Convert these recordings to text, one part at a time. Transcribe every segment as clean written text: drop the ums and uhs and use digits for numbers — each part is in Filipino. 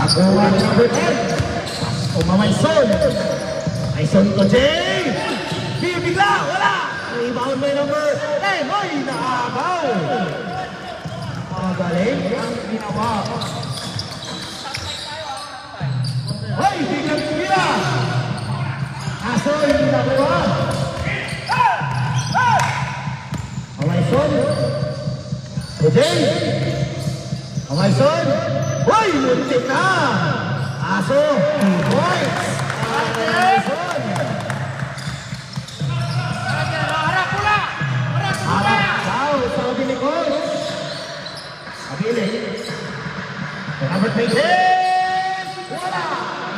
Nakuha ni number 10. Mamayson. Mamayson to Jay. Bibigla, wala. Rebound by number 10. Hoy, nakakaw. Magaling ang ginawa. Hoy, biglang kumira. Aso, hindi nakuha. Mamayson. To Jay. Mamayson. Hoy, muntik na. Aso, 2 points. Mamayson. Harap, sabi ni Coach. Abili. Number 10. Wala.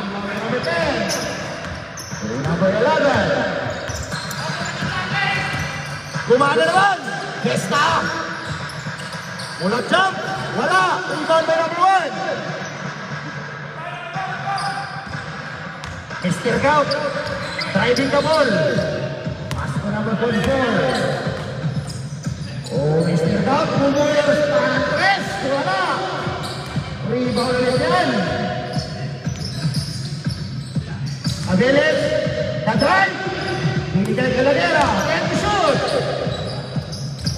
Number 10. Number 11. Gumana naman. Gesta. Mula jump. Wala. Rebound by number 1. Mr. Gout. Driving the ball. Pass to number 44. Oh, Mr. Gout. Bumuyos pa. Tres. Wala. Rebound ulit yan. Abilis. Na-drive. Binigay Galadera. And to shoot.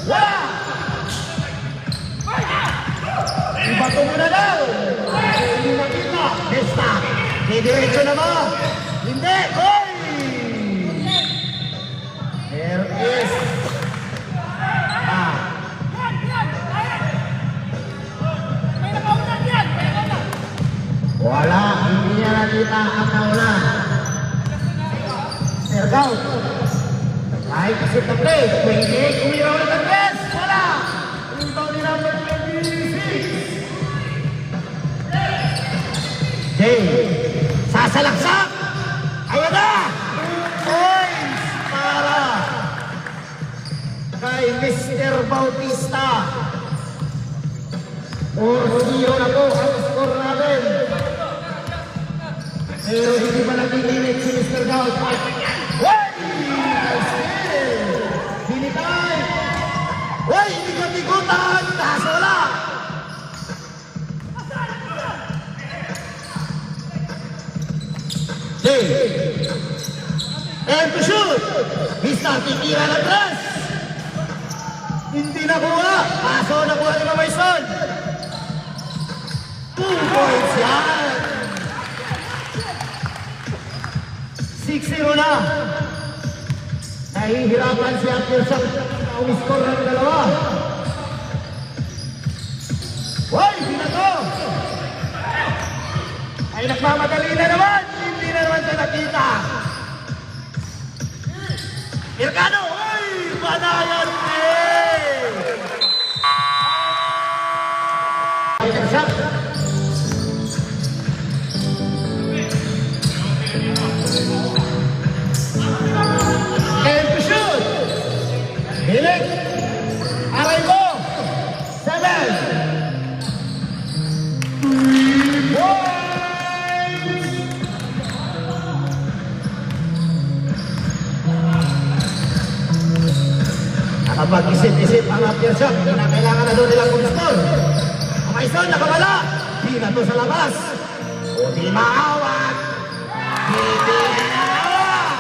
Wala. Ibato mo na daw. Hindi nakita. Besta. Didiretso na ba? Hindi. Oy! There is. Wala. Hindi niya nakita ang nauna. Mr. Gout. Kahit kasi the play. 28. Kumira ulit ang best. Wala. Rebound ni number 26. Jay. Sasalaksak. Ayan na. 2 points para kay Mr. Bautista. 4-0 na po ang score natin. Pero hindi pa nagtitinit si Mr. Gout. Way! Binitay! Way! Hindi ka tigutan! Kaso wala! Jay! And to shoot! Mista, titira ng tres! Hindi nakuha! Kaso nakuha ni Mamayson! 2 points yan! 6-0 na. Nahihirapan si Atkinson na umiscore ng dalawa. Hoy, binato! Ay nagmamadali na naman. Hindi na naman siya nakita. Mercado! Hoy! Banayan din! Shot! And to shoot! Hilik! Aray mo! 7! 3 points! Nakapag-isip-isip ang Atkinson. Hindi na kailangan na doon nilang mag-score. Mamayson, nakawala! Di na to sa labas. O di maawat! Di maawat!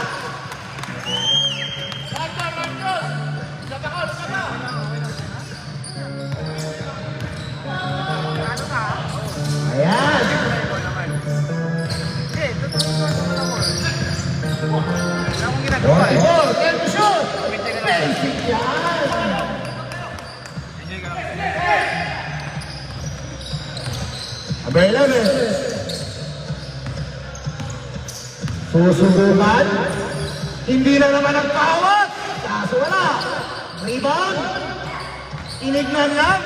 Ayan! Oh, can to shoot! Basic yan! Abela na. Susubukan. Hindi na naman nagpawat. Kaso wala. Rebound. Tinignan lang.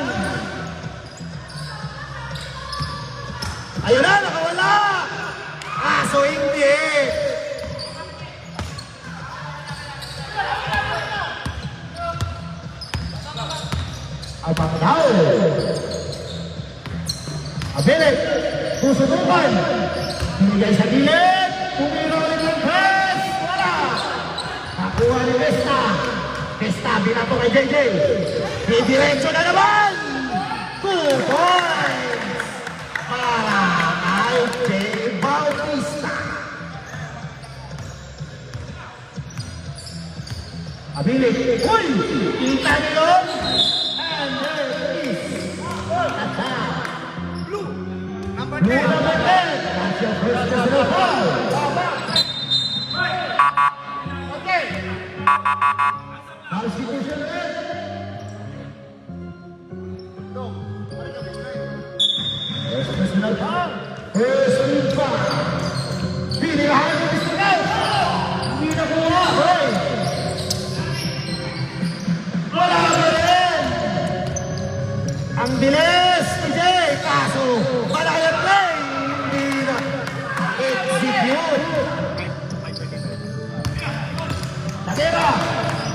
Ayun na, nakawala. Kaso hindi. Abang daw. Abilit, susubukan. Binigay sa gilid. Pumiro ulit ng press. Wala. Nakuha ni Vesta. Vesta, binato kay JJ. Didiretso na naman. 2 points. Para kay Abilik. Uy! Kita niyo yun? And there is Blue number Blue 10. number 10. That's your first personal foul. Okay. Constitution red. No. First personal foul. First team foul. Pinilahan mo Mr. Red. Hindi na kuha. Hoy! Wala ka rin! Ang bilis, TJ! Kaso, malaya play! Hindi na execute! Nakira!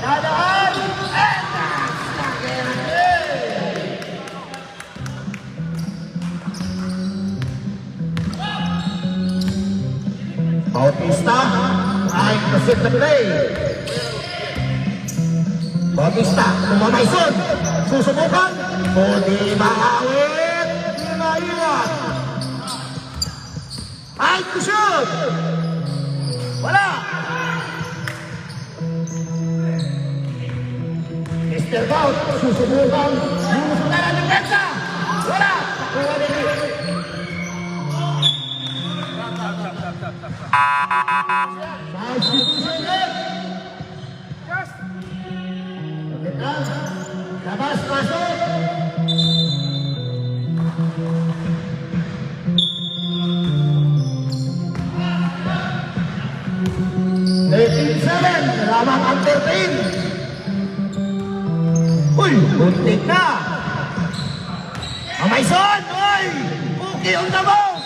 Dadaan! And that's Nakira play! Bautista trying to set the play. Bautista, Mamayson, susubukan, o di maawit, di maiwan. Ay, to shoot! Wala! Mr. Bout, susubukan, susubukan ang depensa! Wala! Nakuha din. Substitution red. Labas, pasok. Lamang ang 13. Uy, buntik na. Mamayson, uy! Cookie on the ball.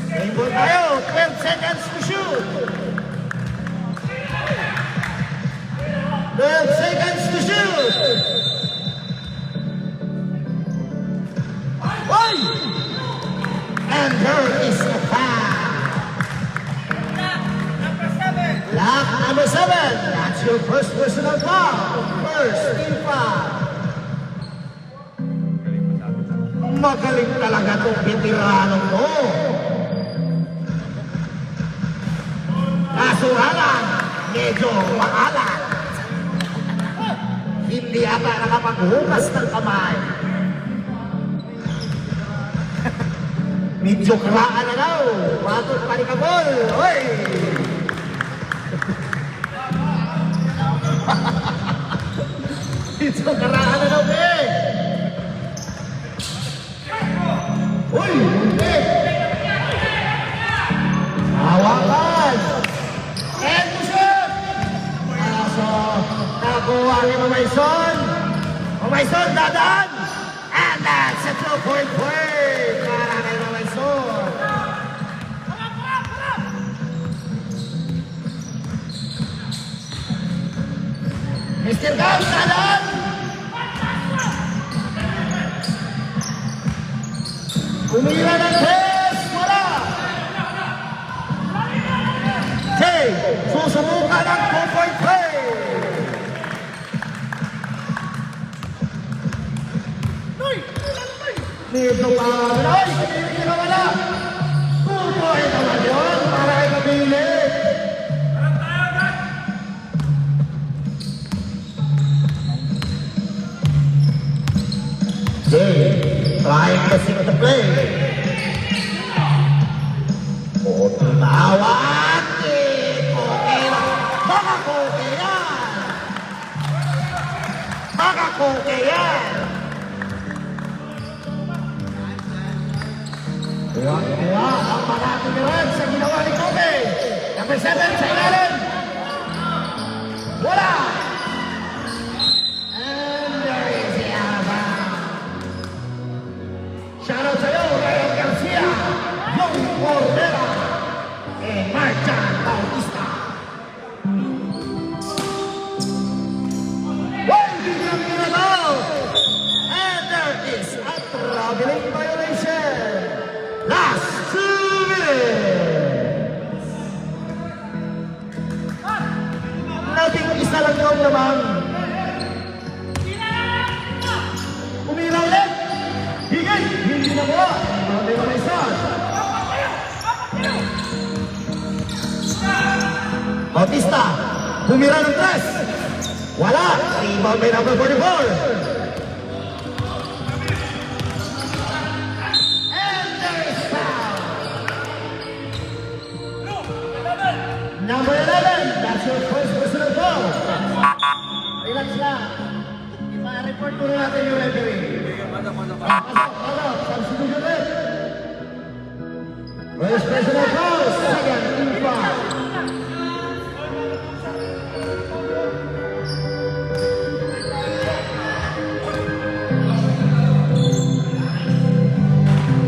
Rainbow tayo, 12 seconds to shoot. 12 seconds to shoot. Uy! And there is a foul. Lock number 7. That's your first personal foul. First team foul. Magaling talaga itong veteranong to. Kaso lang, medyo maalat. Hindi ata nakapaghugas ng kamay. Medyo kraan na daw. Batot panikabol. Hoy! Medyo kraan na daw, eh. Uy! Hindi! Hawakan! And to shoot! Kaso, nakuha ni Mamayson. Mamayson, dadaan! And that's a 2-point play para kay Mamayson. Mr. Gams, dadaan! Umira ng test! Wala! Tay, susubukan ang 2-point play! Dito pa, ay, hindi ka wala! 2-point naman yun para kay Kabili! Jay, trying to set the play. O, tumawag! Okay lang. Makakoke yan! Makakoke yan! Tuwa-tuwa ang mga tiniwan sa ginawa ni Kobe. Number 7 sa ilalim. Wala! And there is the Alaba. Shoutout sa'yo, Ryan Garcia, Young Cordera, and Marchan Bautista. One biglang ginagaw! And there is a traveling violation. Last 2 minutes! 11 lang tumira ng 3. Wala. Rebound by number 44. And there is foul. Number 11, that's your first personal foul. Relax lang. Ipa-report ko na natin yung referee. Pasok, substitution rin. First personal foul, second team foul.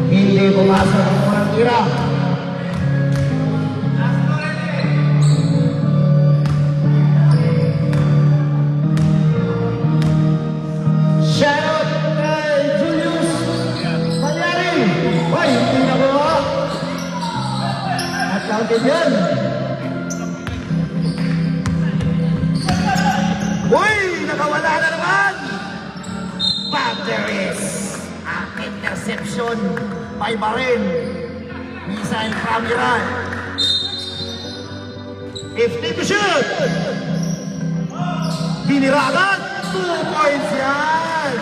Hindi pumasok ang mga tira. Shoutout kay Julius Palyari. Hoy, hindi na mo. At counted yan. Uy, nakawala na naman. But there is an interception by Barin. Missile from Iran. 50 to shoot. Biniragan. 2 points yan.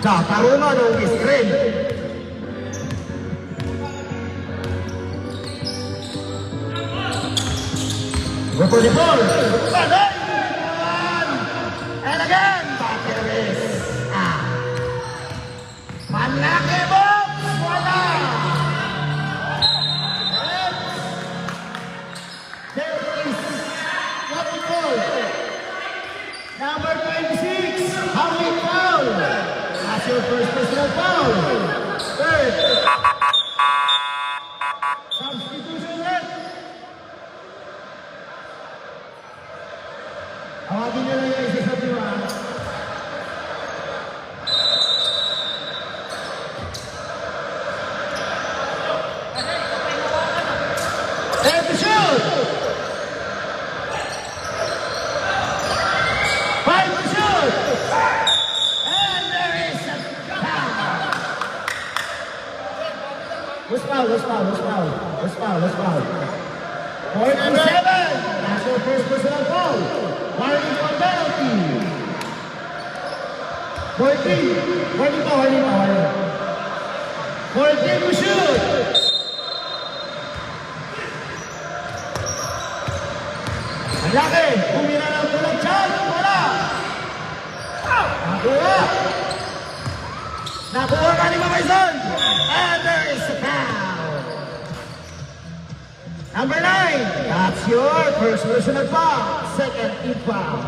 Katarungan ng screen. Go for the ball. And again, Bateres. Malaki box. Wala. There is what we call number 26, Howie foul. That's your first personal foul. Third. Substitution red. Awagin nyo lang yung isa sa diwa. And to shoot! 5 to shoot! And there is a foul! Who's foul? Who's foul? Who's foul? Who's foul? Who's foul? 47! That's your first personal foul. Warning for penalty. 14. Warning pa, warning pa, warning. 14 to shoot! Ang laki! Pumira ng pulang chance! Wala! Nakuha! Nakuha ka ni Mamaison! And there is a foul! Number 9, that's your first personal foul. Second team foul.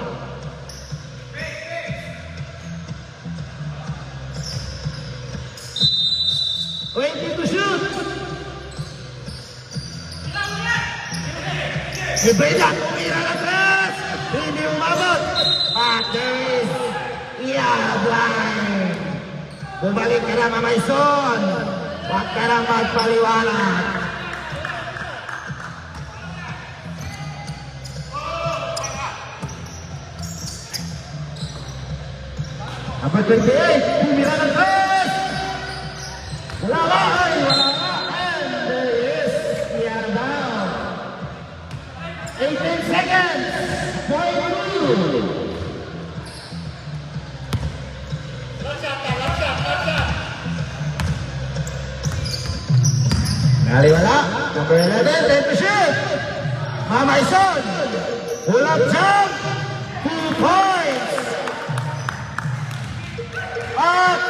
Waiting to shoot! Ibeda, tumira ng 3! Hindi umabot! But there is Iablan! Bumalik ka na, Mamaison! Huwag ka nang magpaliwanag! Number 28, tumira ng 3! Wala ba? Ay, wala ba? And there is Iablan! 18 seconds! Point 2! Naliwala. Number 11, time to shoot. Mamaison. Pull-up jump. 2 points. Up.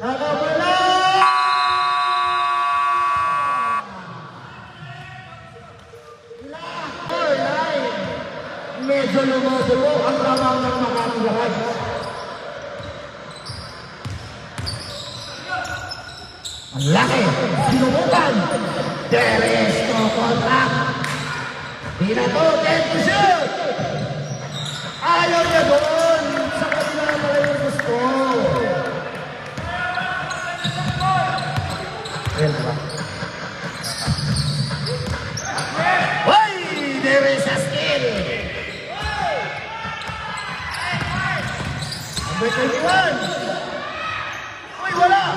Nakapula. Medyo lumutulo ang lamang ng makakalahat. Ang laki, sinubukan. There is no contact. Binato, 10 to shoot. Ayaw niya doon. Sa kanila pala yung gusto. Ayan ba? Hoy! There is a steal. Number 21. Uy, wala.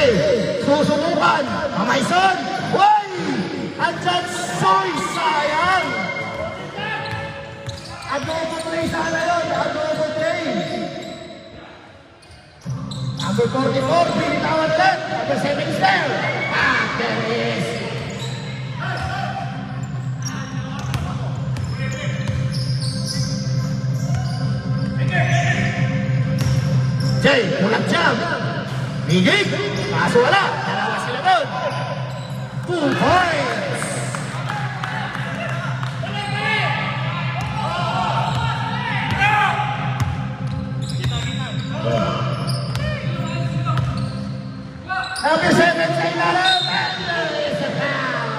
Okay, susubukan. Mamayson. Uy! Andyan, soy, sayang. Adobo tray sana yun. Adobo tray. Number 44, binitawan ulit. Number 7 is there. Ah, there is. Jay, pulang jam. Bigig. Kaso wala. Dalawa sila doon. 2 points. Number 7 sa ilalim. And there is a foul.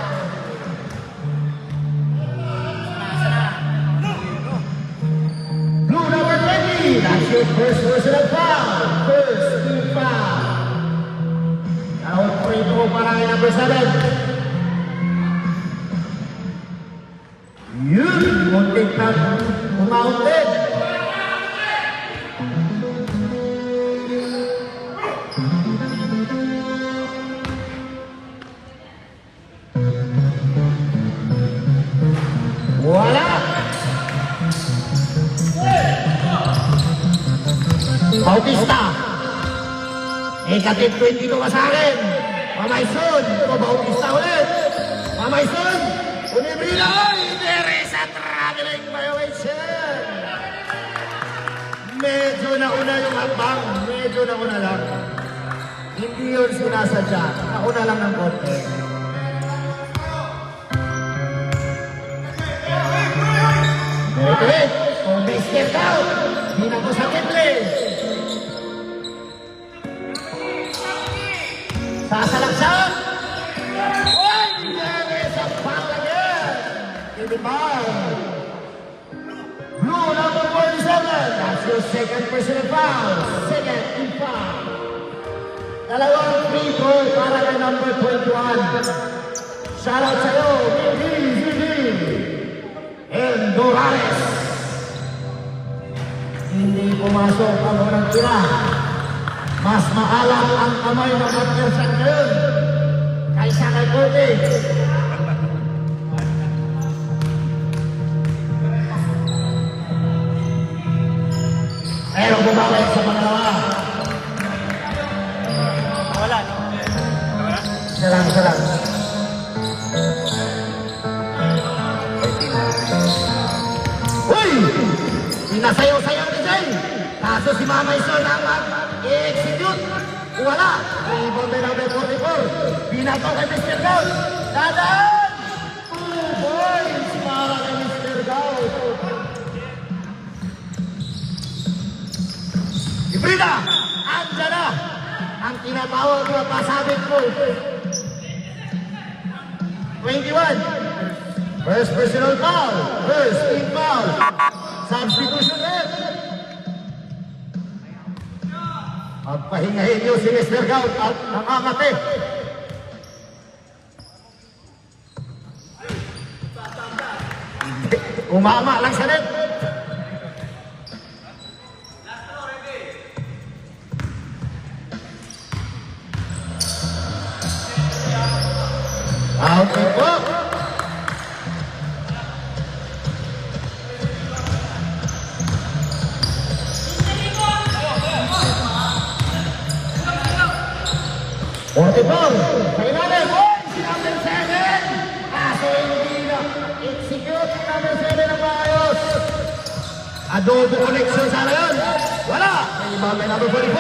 Blue number 20. That's your first personal foul. First team foul. Now free throw para kay number 7. Yun. Muntik na umahon din. Wala! Bautista! Ikatit 22 ka sa akin! Mamayson! O Bautista ulit! Mamayson! Unibrila! Oy! There is a traveling violation! Medyo nauna yung habang. Medyo nauna lang. Hindi yun sinasadya. Nauna lang ng konti. Okay, so may step out. Hindi na ko sa tiple. Sasalaksak. Oy! There is a foul again. In the ball. Blue number 47. That's your second personal foul. Second team foul. Dalawang free throw para kay number 21. Shout out sa'yo, Ziggy. And Dorales. Hindi pumasok ang unang tira. Mas maalam ang kamay ng Anderson ngayon kaysa kay Cody. Pero bumalik sa pangalawa. Wala. Isa lang. Uy! Pinasayaw-sayaw ni Jay. Kaso si Mamayson ang i-execute. Wala. Rebound by number 44. Binato kay Mr. Gaul. Dadaan! 2 points para kay Mr. Gaul. Ibrida! Andyan na! Ang tinatawag na pasabit ko. 21. First personal foul. First team foul. Substitution net. Magpahingahin niyo si Mr. Gaul at nakangate. Umama lang sa net. Out and po. Ortibong, sa ilalim, oy, si number 7! Kaso hindi na execute si number 7 ng maayos. Adobo connection sana yun. Wala! May iba may number 44.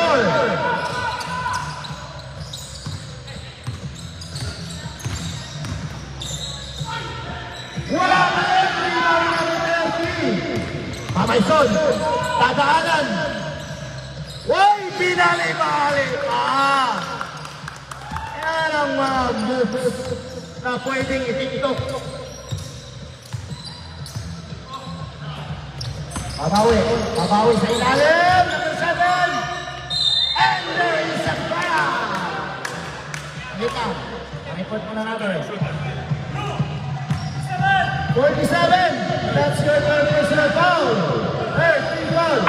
Wala na entry ng number 30. Mamayson, tadaanan. Uy, binali-bali pa! Yan ang mga moves na pwedeng itiktok. Babawi sa ilalim. Number 7. And there is a foul. Dito, report mo na natin. 47. That's your third personal foul. Third team foul.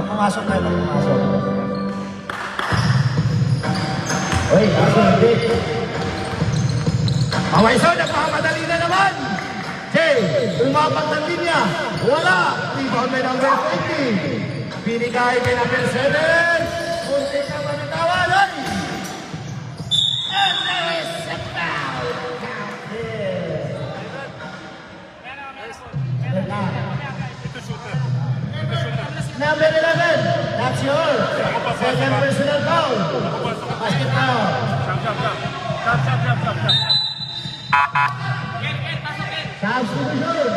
Pag pumasok tayo, pag pumasok. Uy, kaso hindi. Mawaiso, nagmamadali na naman. Jay, umapat ng linya. Wala. Rebound may number 20. Binigay may number 7. Kunti ka manitawan. Ay! And there is a foul. Number 11. That's yours. Second personal foul. Basket foul. Substitution.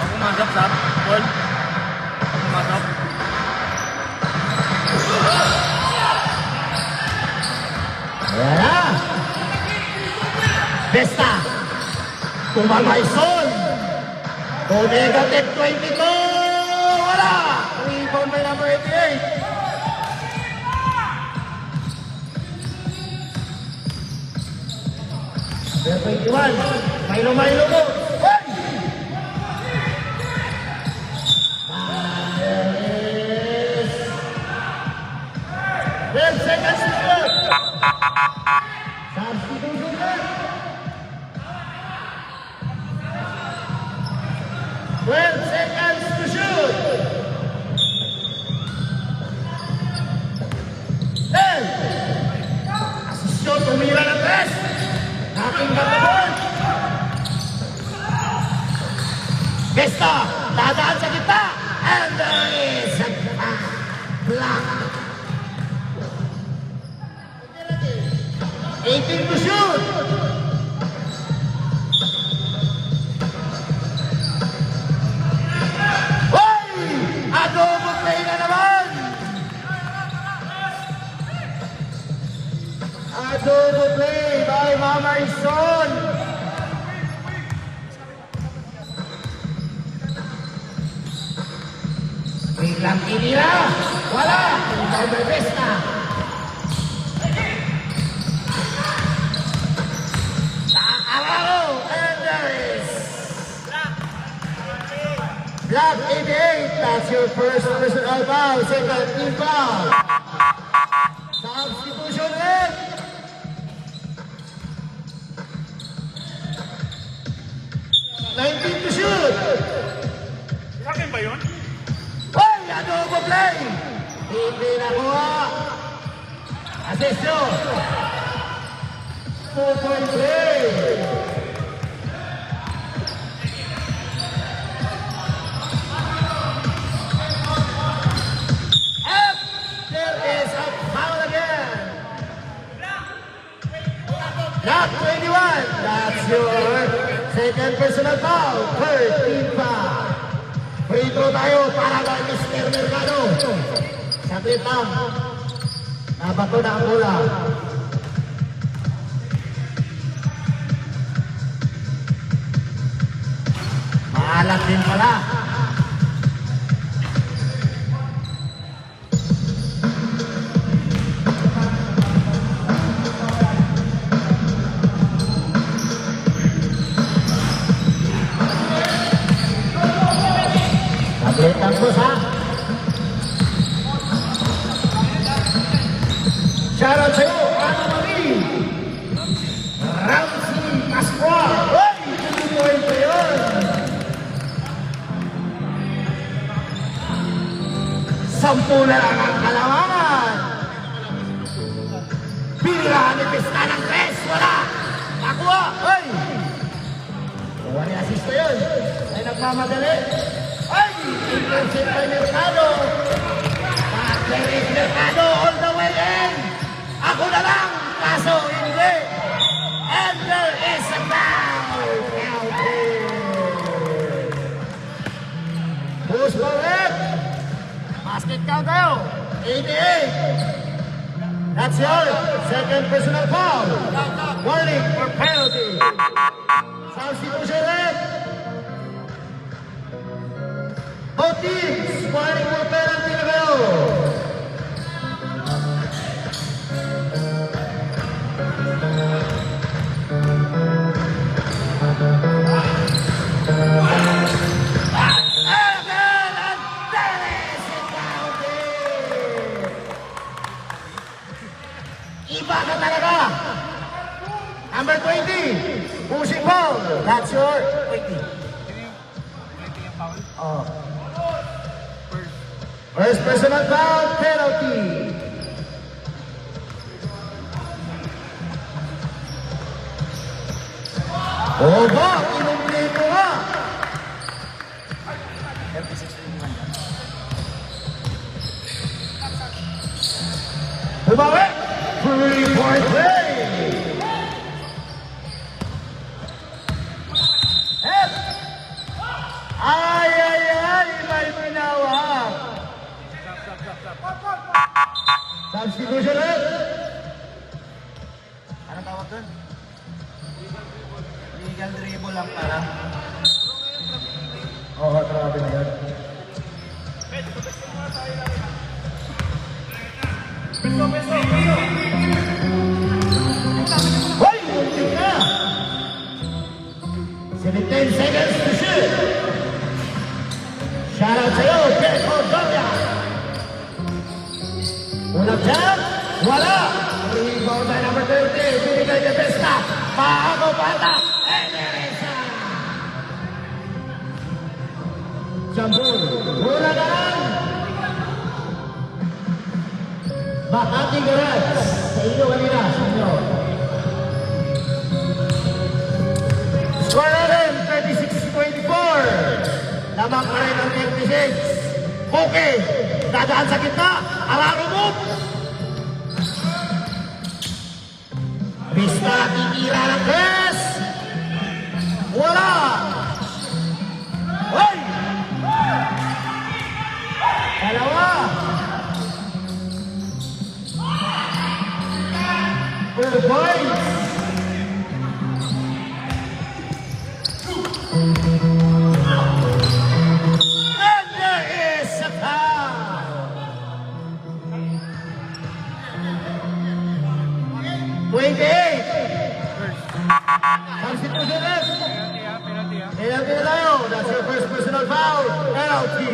Pumasok, Sab. Paul. Pumasok. Ayan na. Besta. Tumamaison. To negative 22. Wala. Rebound by number 88. Number 21. Milo mo. Hoy! Paris. 12 seconds to shoot. Substitution na. 12 seconds to shoot. 10. Asisyon, tumira ng tres. Ating batibol. Besta, dadaan sa kita. And there is a block. 18 to shoot. Adobo play na naman! Adobo play by Mama Ison! Biglang tinira! Wala! Ikaw may besta! Naararo! And there is Black 88, that's your first personal foul. Second team foul. Substitution red. To shoot. Sa akin ba yun? Hoy, adobo play. Hindi nakuha. Assist yun. 2-point play. Not 21. That's your second personal foul. Third team foul. Free throw tayo para kay Mr. Mercado. Saglit lang. Nabato na ang bola. Maalat din pala. Saglit po sa shoutout sa'yo, Ana Marie Ramsey Pascual. Hoy! 2 point pa yun. Sampu na lang ang kalamangan. Pinirahan ni Pista ng tres. Wala. Nakuha. Hoy! Wala ni assist na yun. Ay nagmamadali. Ay! Intercept by Mercado. Backer is Mercado all the way in. Ako na lang. Kaso hindi. And there is a foul. Push correct. Basket count tayo. 88. That's your second personal foul. Warning or penalty. Substitution red. Both teams, warning for penalty na number 20. Pushing ball. That's your 20. Oh. First personal foul, penalty. Oba, inumpleto nga. Bumawi. 3-point play. Ay, may pinawak. Substitution ulit. Ano tawag doon? Legal dribble lang para. Oo, grabe na yan. Hoy! Muntik na! 17 seconds to shoot. Shout out sa'yo, Ted Cordonia. Unang jump, wala. Rebound by number 30. Binigay niya Besta. Paako bata. Eneresa. Jambul. Wala na lang. Makati Garage. Sa inyo kanina, senyor. Score natin, 36-24. Lamang pa rin ang 36. Okay. Dadaan sa gitna. Araro mo. Bista titira ng press. Wala. Hoy! Dalawa. Full points. And there is a foul. 28. Substitution left. Penalty na tayo. That's your first personal foul. Penalty.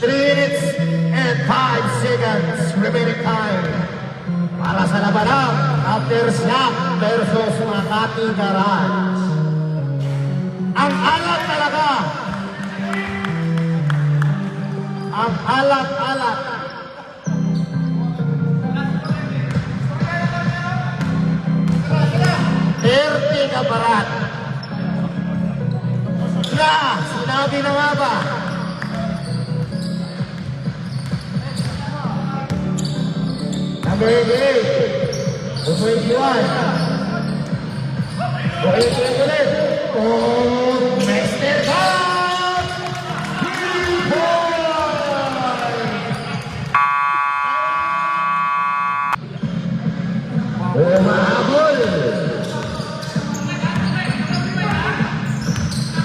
Three minutes and 5 seconds remaining time para sa labanang Aftershock versus Makati Garage. Ang alat talaga. Ang alat-alat. Terti kabarat. Na, sinabi na nga ba? Number 88. 21. Ulit. Oh, Mr. Bob! Umahabol.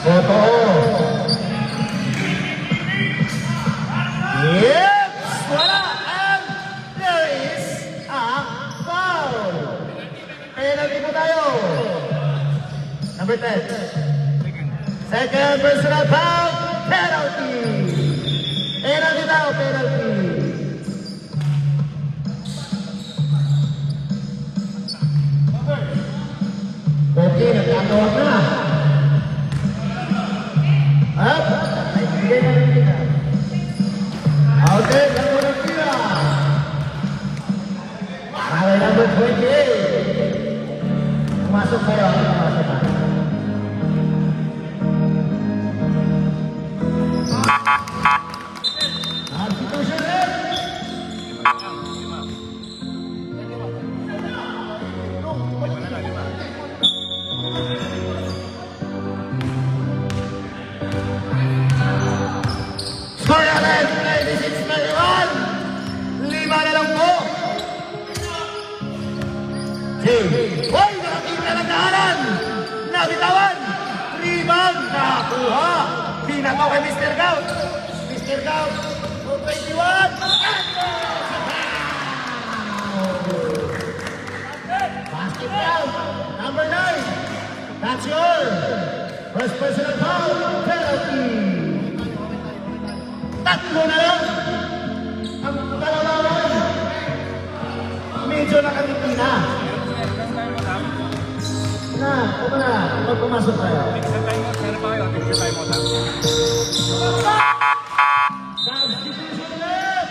Totoo. Yes! Wala! And there is a foul. Penalty po tayo. Number 10. Second personal foul. Penalty. Penalty tayo, penalty. Okay, nagkakawag na. Up. Ay, bigay na rin kita. Okay, number 3. Para number 28. Pumasok kayo. Pumasok kayo. Substitution left. Score natin, 96-91. 5 na lang po. Hoy, nakakita ng daanan. Nabitawan. Rebound. Nakuha. Pinataw kay Mr. Gout. Mr. Gout. 21. Basket down. Number 9. That's your first personal foul. Penalty. Tatlo na lang ang kalamangan. pag pumasok tayo. Tigsa time out. Meron pa kayo? Tigsa time out. Substitution ulit!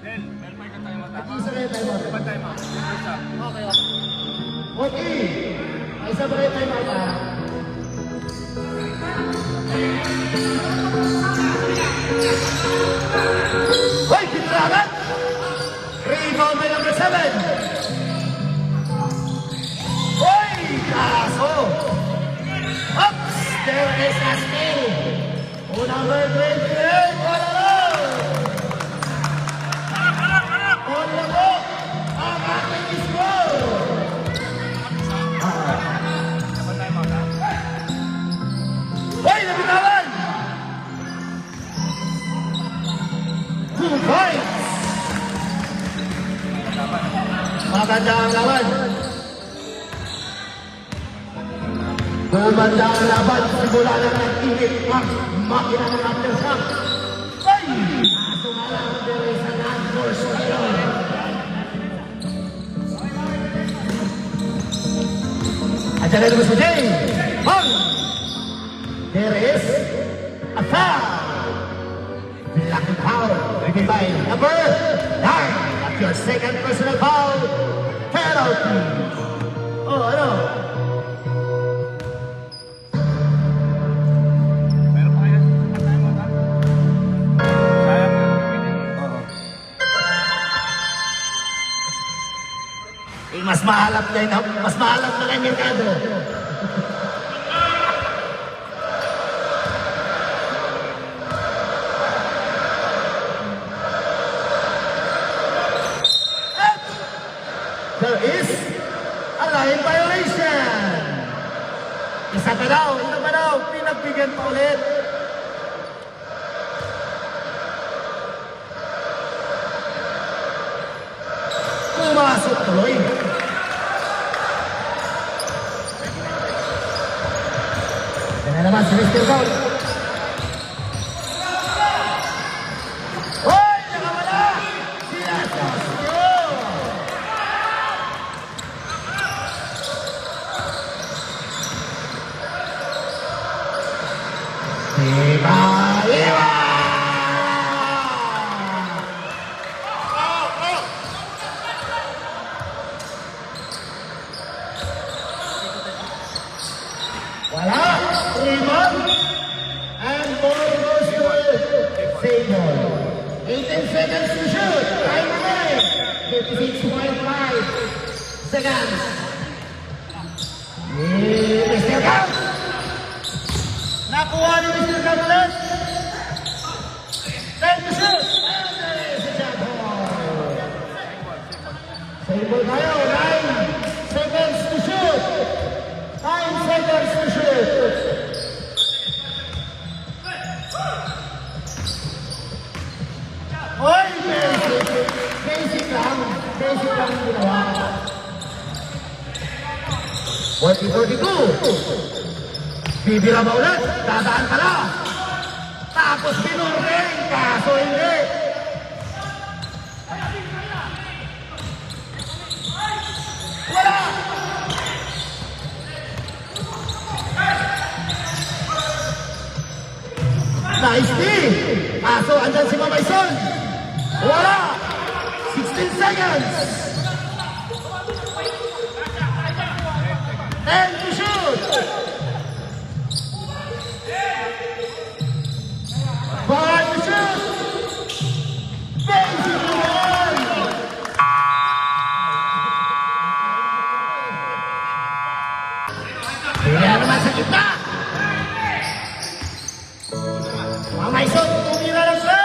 Del, meron pa kayo time out. At isa kayo tayo. Iba time out. First up. Okay, okay. Okay. Ay isa pa kayo tayo mata. Hoy, piniraman! Rebound by number 7. Hoy, kaso! Oops! There is a steal. Oh, number 28. Wala na! Wala po! Ang ating score! Iba time out, ha? Hoy, nabitawan! 2 points! Maganda ang laban. Gumanda ang laban. Simula na nag-init ang makina ng aftershock. Ay! Kaso nga lang, there is an unforced error. At dyan ay lumos mo, Jay. Bang! There is a foul. Black and foul. Driven by number 9. At your second personal foul. Penalty. Oh, ano? Meron pa kayo? Iba time out, ha? Sayang na. Oo. Eh, mas mahalap na lang yung kado. There is a line violation. Isa pa daw, pinagbigyan pa ulit. Pumasok tuloy. Yan na naman si Mr. Gold. Hoy! Nakawala! Sila Sosyo! Iba! Wala! Rebound! And ball goes to Seymour. 18 seconds to shoot. Time remains. 56.5 seconds. Mr. Camp! Nakuha ni Mr. Camp ulit. Time to shoot. And there is a jump ball. Seymour tayo. 9 seconds to shoot. 9 seconds to shoot. Oy, basic lang yung ginawa. 40-42. Bibira ba ulit? Dadaan ka na. Tapos binurring, kaso hindi. Wala! Nice D! Kaso andyan si Mamayson. Wala! 16 seconds! 10 to shoot! 5 to shoot! Basic one! Kaya naman sa gitna! Mamayson, tumira ng stress!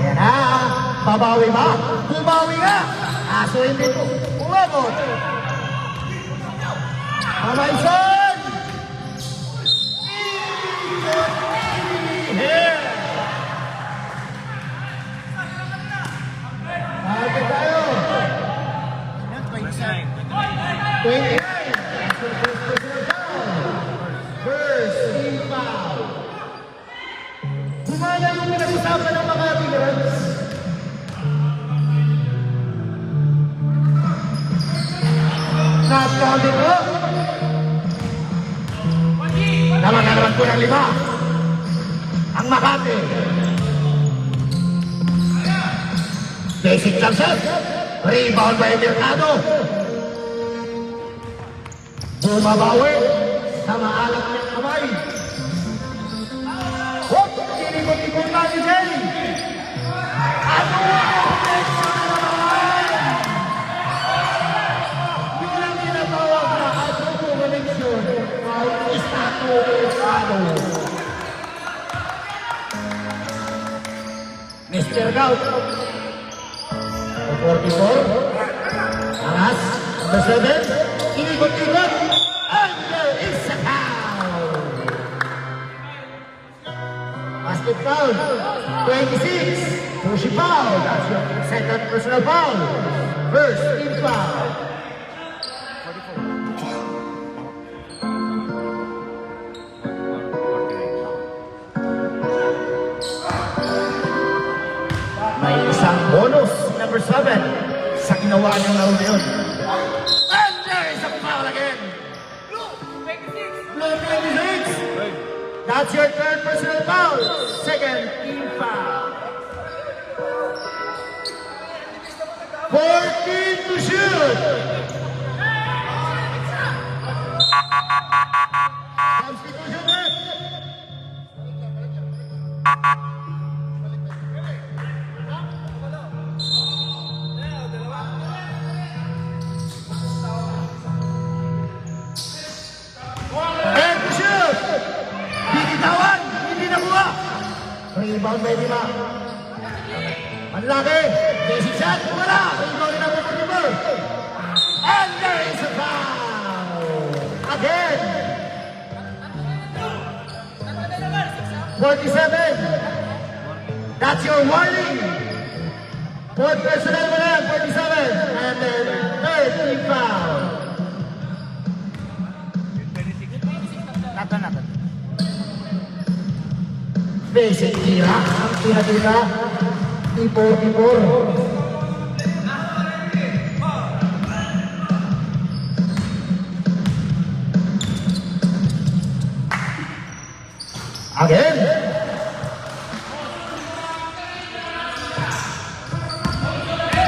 Ayan na, babawi ba? Bumawi nga! Kaso hindi ko umabot. Mamayson! Here! Bakit tayo? 29. First team foul. Humana yung pinag-usapan rebound dito. Naman na naman po ng 5. Ang Makati. Basic jump shot. Rebound by Mercado. Bumabawi sa maalat niyang kamay. Hop! Tinipot-tipot na ni Jay. Ano ang connection na naman? Yun ang tinatawag na ano connection. Wow, Estato Mercado. Mr. Gout. 44. Aras. Number 7. Inikot-ikot. And there is a foul. Basket foul. 26. Pushy foul. That's your second personal foul. First team foul. May isang bonus, number 7, sa ginawa niyang laro na yun. And there is a foul again. Blue 26. That's your third personal foul. Second team foul. 14 to shoot. Substitution ref. And to shoot. Binitawan. Hindi nakuha. Rebound by Dima. Ang laki. Basic shot. Wala. Rebound na po po. And there is a foul. Again. 47. That's your warning. Fourth personal mo na. 47. And then third team foul. Natan. Basic tira. Ang tira-tira. Tipor-tipor. Again.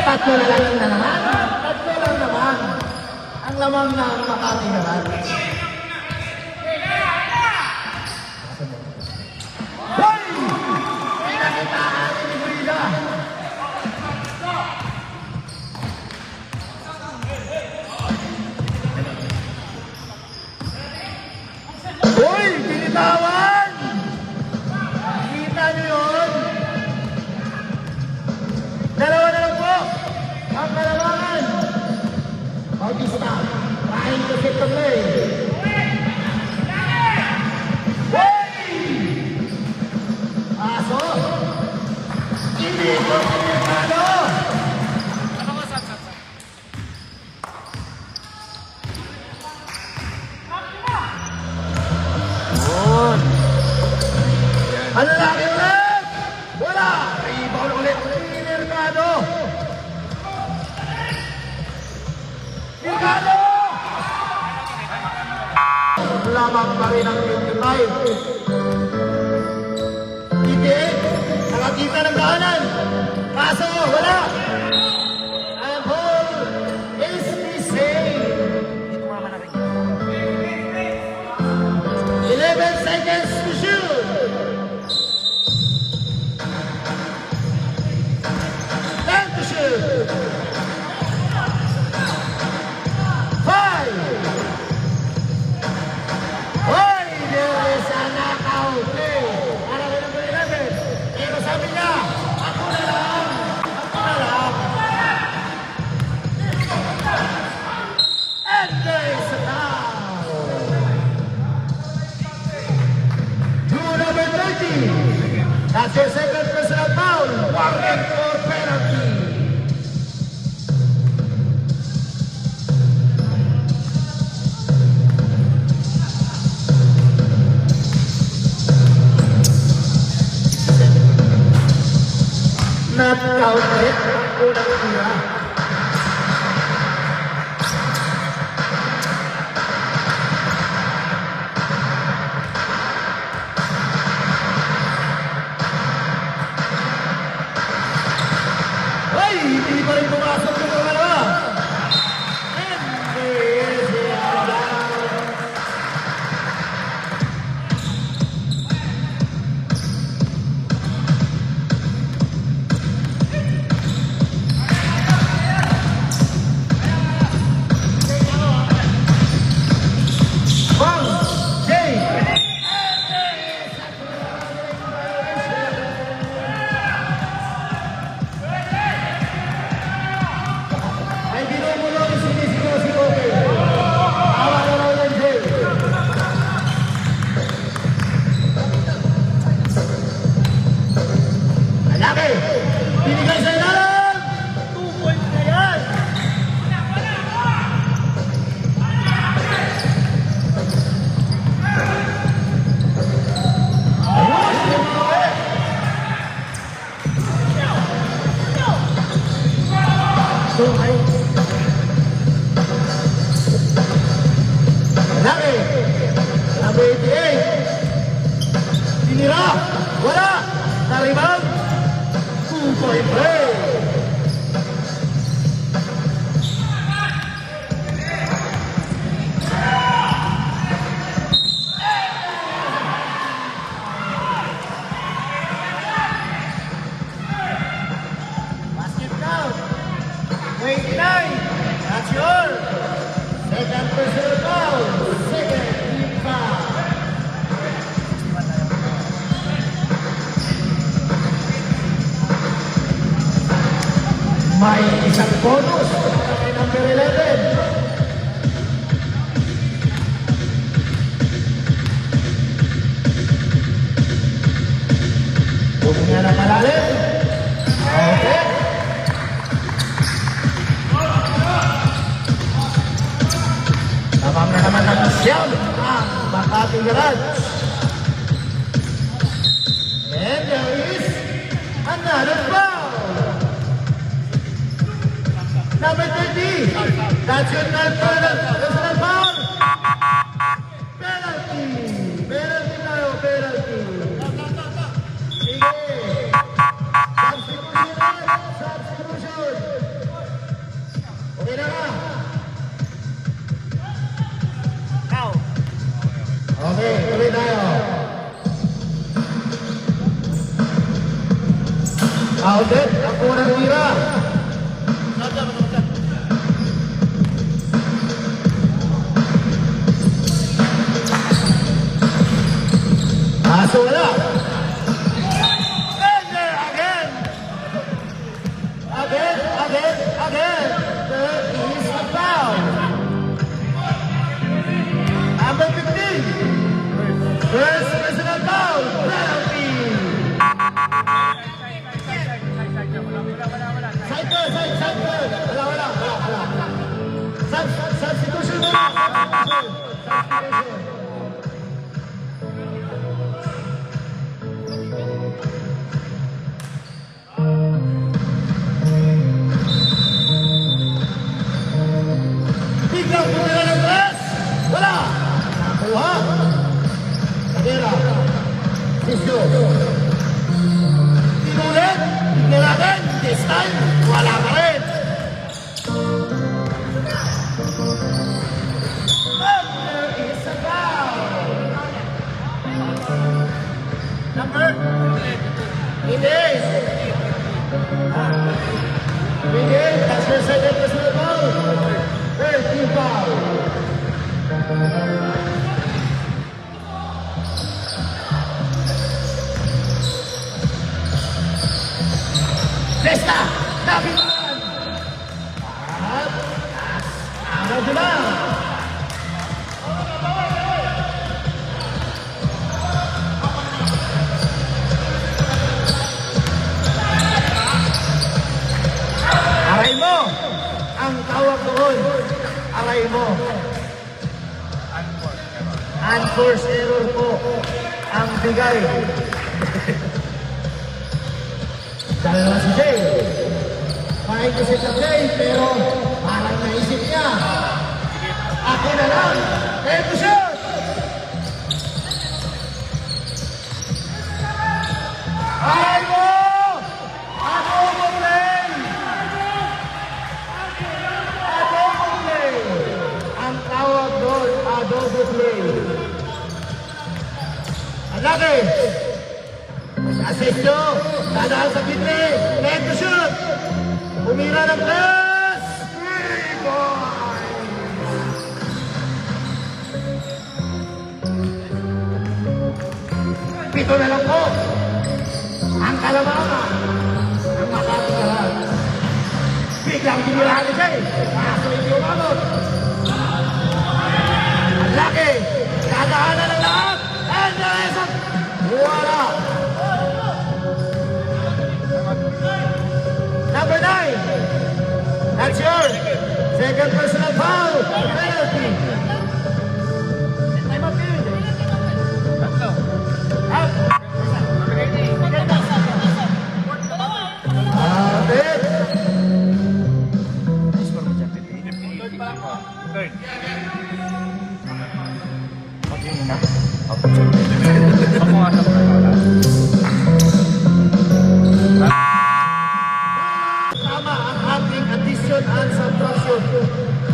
Tatlo na lang naman. Tatlo lang naman. Ang lamang na ang Makati naman. Hoy! Pinakitaan ni Frida. Hoy! Binitawan! Kita niyo yun? Dalawa na lang po. Ang kalamangan. Bautista. Trying to set the play. Hoy! Aso! Hindi ko pinipado! Ano lagi ulit? Wala! Rebound ulit. Mercado! Mercado! Lamang pa rin ang 55. Itiit! Nakakita ng daanan! Kaso, wala! And ball is missing! 11 seconds to shoot! Time to shoot! 5! Hoy! There is a knockout play! Para ko ng 11. Pero sabi niya, ako na lang! Ako na lang! And there is a foul! Rule number 30. That's your second personal foul. Warning for penalty. Not counted. Unang tira. Ay, hindi pa rin pumasok yung pangalawa. Hindi siya down. Bang! Jay! Ay binubulong sinisigaw si Kobe. Awa na raw yan, Jay. Alaki! Binigay sa ilalim! 2 points na yan! Ayun! Sumuwi! Alaki! Number 88! Tinira! Wala! Naribang! 2-point break! Basket down! 29! That's yours! Second personal foul! Second team foul! May isang bonus kay number 11. Huminga na malalim. Okay. Tamang na naman ng siyam ang Makati Garage. And there is another foul. Number 30. That's your personal foul. Penalty. Penalty tayo, penalty. Sige. Substitution. Substitution. Okay na ka? Okay, tuloy tayo. Outlet, ang unang tira. Kaso wala. And there again. Again. There is a foul. Number 15. First personal foul. Penalty. Side third. Wala. Substitution na. Substitution. Biglang pumila ng press. Wala. Nakuha. Kadera. Sisyo. Tinulit. Tignan natin. This time, wala pa rin. And there is a foul. Number? It is. Miguel, that's your second personal foul. Third team foul. Testa! Nabitan! At araw na! Aray mo! Ang tawag doon, aray mo. Unforced error po ang bigay. Dahil naman si Jay. Pahay ko siya Jay, pero parang naisip niya. Ako na lang. Ito siya! Aray mo! Ako mo play! Umira ng press! Rebound! Pito na lang po ang kalamangan ng makakagahan. Biglang tumirahan ni Jay. Kaso hindi umabot. Ang laki. Kadahanan ng lahat. And the result. Wala. Number 9. That's yours. Second personal foul. Penalty. Time up yun. Tatlo. Up. Abit. Third pa lang po. Third. Pamuha sa wala. Tama ang ating addition and subtraction.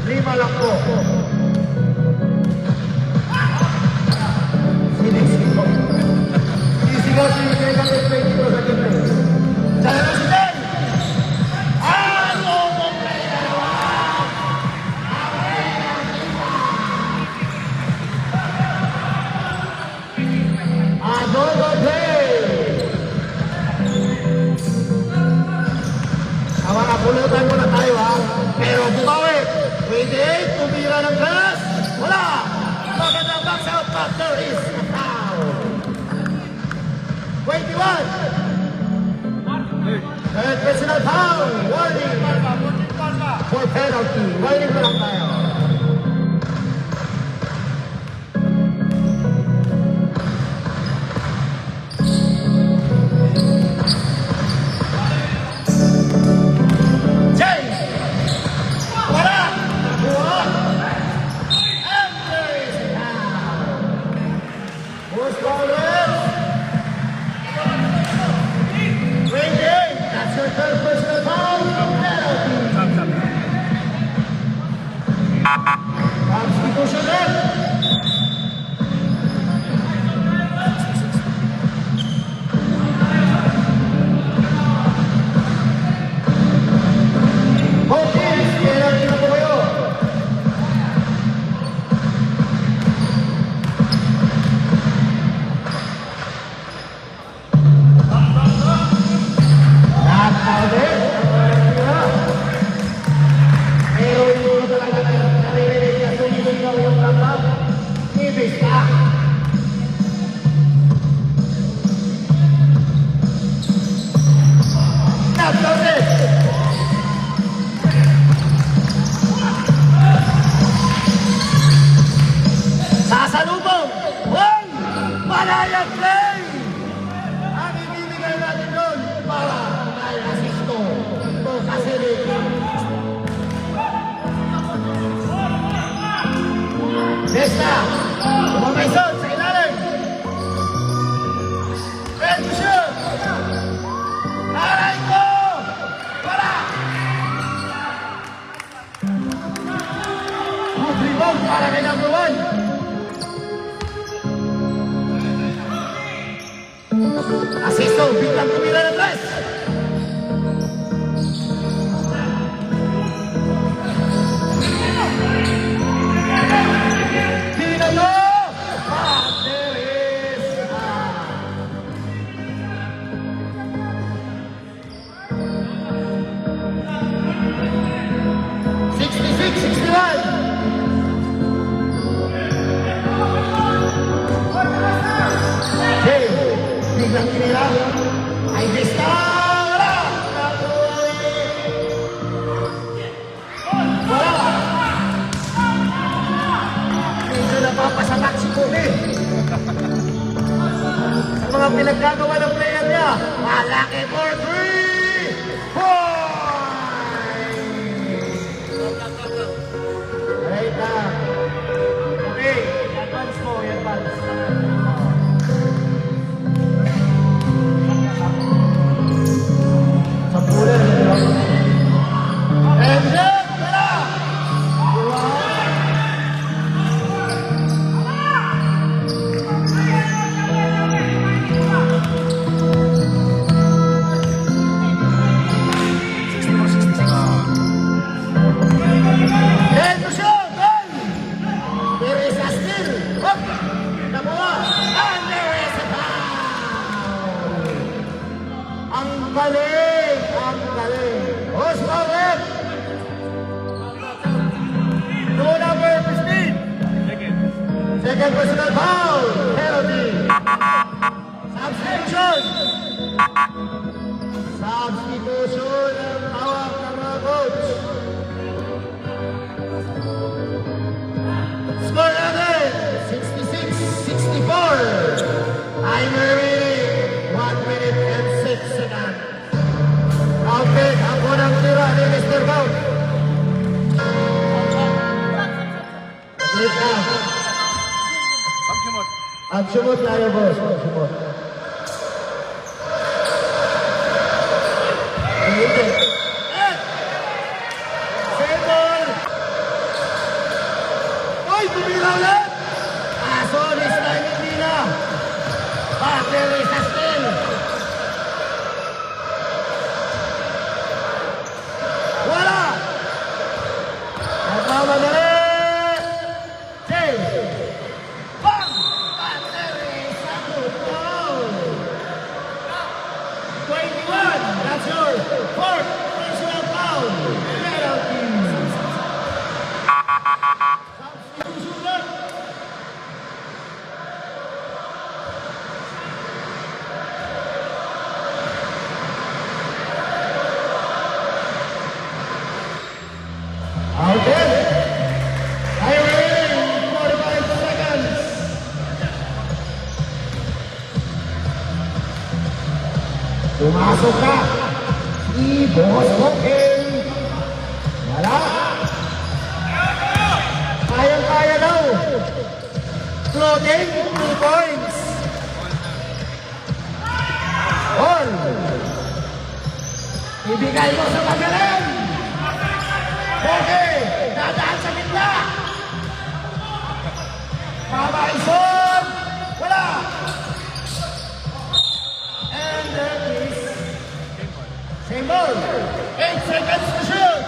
5 lang po. Sinisigaw. Sinisigaw si Jay ng 22 sa gameplay. Diyan na si Jay! Ano mo play na naman? Adobo play! Ang mga pulutan muna tayo ha. Pero bumawi. 28, tumira ng glass. Wala. Magandang box out, but there is a foul. 21. And personal foul. Warning. For penalty. Warning mo lang tayo. Jay! Wala! Buha! And there is a foul. Who's bowler? 28. That's your third personal foul. Penalty. Substitution left. Okay, penalty na po kayo. Lahat na ulit. Pero hindi ko talaga naririnig na sumigaw yung kapag. Ibig ka. Lahat na ulit. Sasalubong! Hoy! Malayang play! Ang ibibigay natin doon para kay Asisto. Ito kasi rin. Besta! Umamaison sa ilalim! Red to shoot! Aray ko! Para! Good rebound para kay number 1. Asisto, biglang tumira ng tres. Tinayo! But there is a... 66-61. Jay, biglang tinira. Ay, Vista! Wala! Wala! Medyo napapasatak si Kobe. Sa mga pinaggagawa ng player niya, malaki for 3! Right na. Okay, advance mo, advance. Sa pulan, and then, wala! Second personal foul. Penalty. Substitution. Substitution ang tawag ng mga coach. Score natin, 66-64. Timer remaining, 1 minute and 6 seconds. Outlet, ang unang tira ni Mr. Bout. Outlet na. Pagsimot. Agsumot tayo, boss. Agsumot. Hindi. Settle! Uy, tumira ulit! Kaso, this time hindi na. Battery sa still. Wala! Nagmamadali! Jay! Bang! Battery sa football! 21! That's your fourth personal foul! Penalty! Substitution na! Out there! Time remaining, 45 seconds! Pumasok ka! Si Boss Bokeh! Wala! Kayang-kaya daw! Floating, 2 points! All! Ibigay mo sa magaling! Bokeh! Dadaan sa gitna! Pamaison! Wala! And that is same ball. 8 seconds to shoot.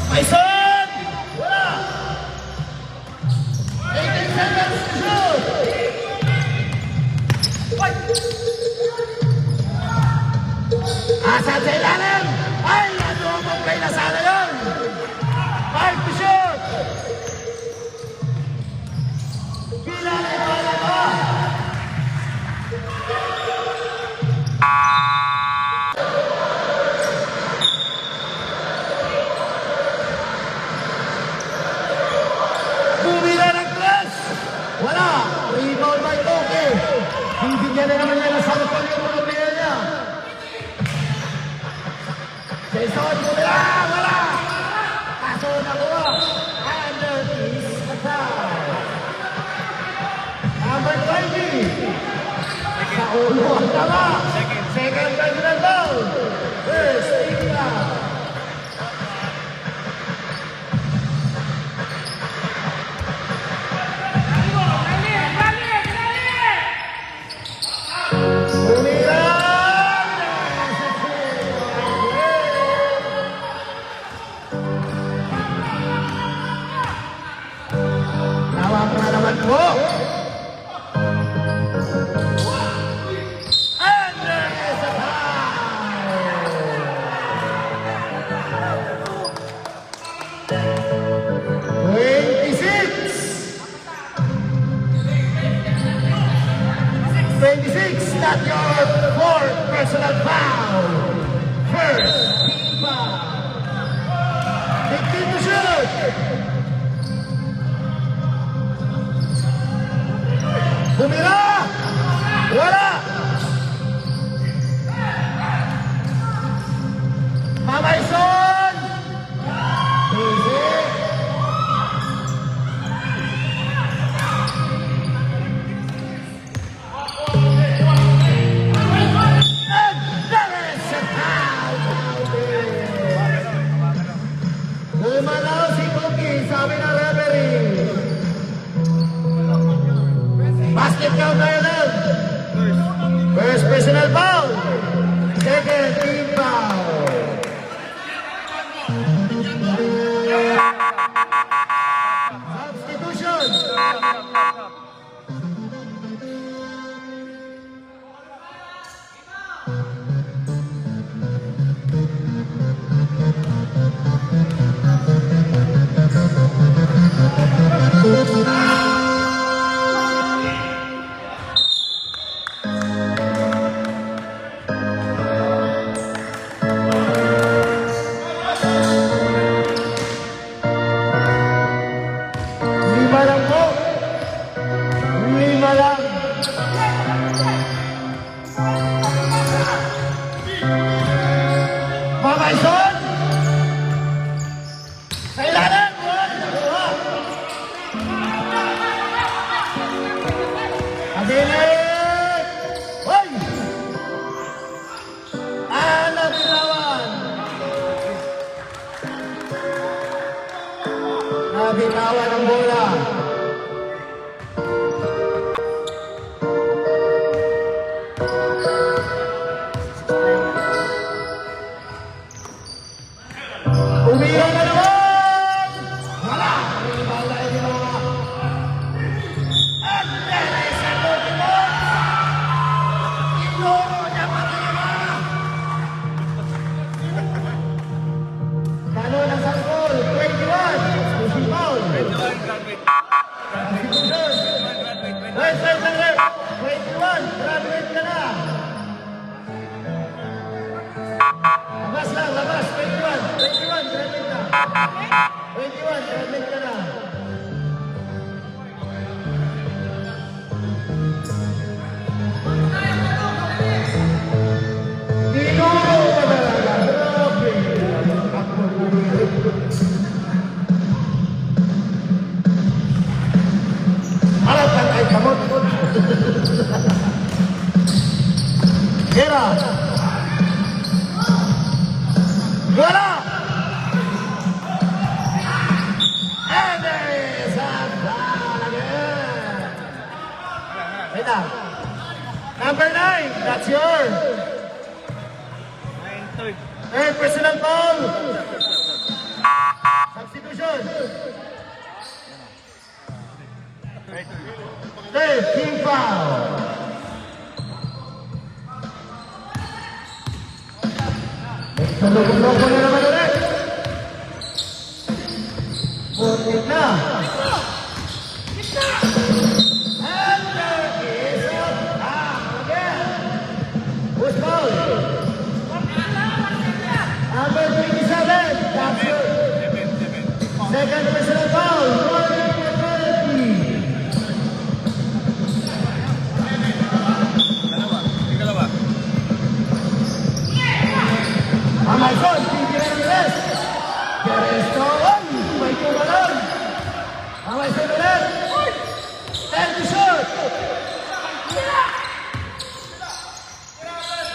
Maison! Wala! 18 seconds to shoot. Asa sa ilalim? Ay, nadumog kay Nasana yun! 5 to shoot! Bilang ito na ito! Bumila ng class! Wala! Rebound by Bokeh! Bibigyan na naman niya ng sample yung mga player niya! Jason, wala! Wala! Kaso nakuha! And there is a foul! Number 20! Sa ulo ang tama! Second personal foul! First, India! Tawag na naman po! And there is a foul! 26, not your fourth personal foul. First, team foul. 15 to shoot. Bumira! Wala! Mamaison! Easy! Gumalaw si Cookie, sabi ng referee. Basket count tayo lang. First personal foul. Second team foul. Substitution. Nabitawan ang bola. Umira na naman! Wala! Wala yung mga... At dahil sa Pokemon! Ignoro niya pati naman! Kano ng sanggol? 21! Susi Paul! Substitution! Wait, 21! Graduate ka na! Labas lang, labas! 21, graduate ka! 21, graduate ka na! Tinuro ka talaga! Grabe! Ako bumirit. Harap ka kay kamot! Kira! Wala! And there is a foul again! Wait lang. Number 9, that's your third personal foul. Substitution. Third team foul. Loko-loko na naman ulit. Butik na. And there is a foul again. Who's foul? Number 27, that's your second personal foul. Warning for penalty. Amazon, tinggilan ng rest. Kerestoon, may tumalon. Amazon ulit. 10 to shoot.